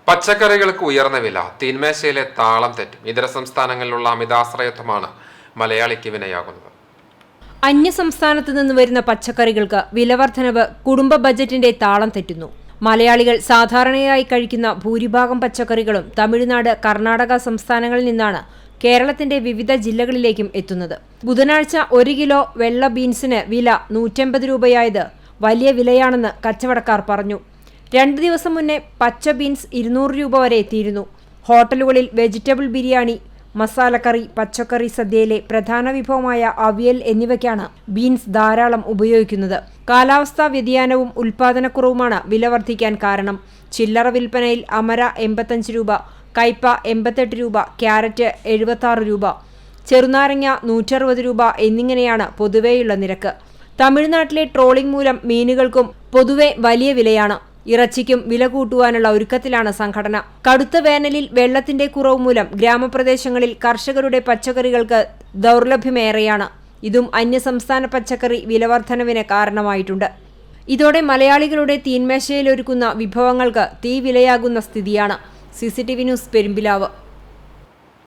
പച്ചക്കറികൾക്ക് ഉയർന്ന വില, തീന്മേശയിലെ താളം തെറ്റും. ഇതര സംസ്ഥാനങ്ങളിലുള്ള അമിതാശ്രയത്വമാണ് മലയാളിക്ക് വിനയാകുന്നത്. അന്യസംസ്ഥാനത്ത് നിന്ന് വരുന്ന പച്ചക്കറികൾക്ക് വിലവർദ്ധനവ് കുടുംബ ബജറ്റിന്റെ താളം തെറ്റുന്നു. മലയാളികൾ സാധാരണയായി കഴിക്കുന്ന ഭൂരിഭാഗം പച്ചക്കറികളും തമിഴ്നാട്, കർണാടക സംസ്ഥാനങ്ങളിൽ നിന്നാണ് കേരളത്തിന്റെ വിവിധ ജില്ലകളിലേക്കും എത്തുന്നത്. ബുധനാഴ്ച 1 കിലോ വെള്ള ബീൻസിന് വില 150 രൂപയായത് വലിയ വിലയാണെന്ന് കച്ചവടക്കാർ പറഞ്ഞു. 2 ദിവസം മുന്നേ പച്ച ബീൻസ് 200 രൂപ വരെ എത്തിയിരുന്നു. ഹോട്ടലുകളിൽ വെജിറ്റബിൾ ബിരിയാണി, മസാലക്കറി, പച്ചക്കറി സദ്യയിലെ പ്രധാന വിഭവമായ അവിയൽ എന്നിവയ്ക്കാണ് ബീൻസ് ധാരാളം ഉപയോഗിക്കുന്നത്. കാലാവസ്ഥാ വ്യതിയാനവും ഉൽപാദനക്കുറവുമാണ് വില വർദ്ധിക്കാൻ കാരണം. ചില്ലറ വിൽപ്പനയിൽ അമര 85 രൂപ, കയ്പ 88 രൂപ, ക്യാരറ്റ് 76 രൂപ, ചെറുനാരങ്ങ 160 രൂപ എന്നിങ്ങനെയാണ് പൊതുവെയുള്ള നിരക്ക്. തമിഴ്നാട്ടിലെ ട്രോളിംഗ് മൂലം മീനുകൾക്കും പൊതുവെ വലിയ വിലയാണ്. ഇറച്ചിക്കും വില കൂട്ടുവാനുള്ള ഒരുക്കത്തിലാണ് സംഘടന. കടുത്ത വേനലിൽ വെള്ളത്തിന്റെ കുറവ് മൂലം ഗ്രാമപ്രദേശങ്ങളിൽ കർഷകരുടെ പച്ചക്കറികൾക്ക് ദൗർലഭ്യമേറെയാണ്. ഇതും അന്യസംസ്ഥാന പച്ചക്കറി വിലവർദ്ധനവിന് കാരണമായിട്ടുണ്ട്. ഇതോടെ മലയാളികളുടെ തീന്മേശയിലൊരുക്കുന്ന വിഭവങ്ങൾക്ക് തീ വിലയാകുന്ന സ്ഥിതിയാണ്. CCTV news, Perumpilavu.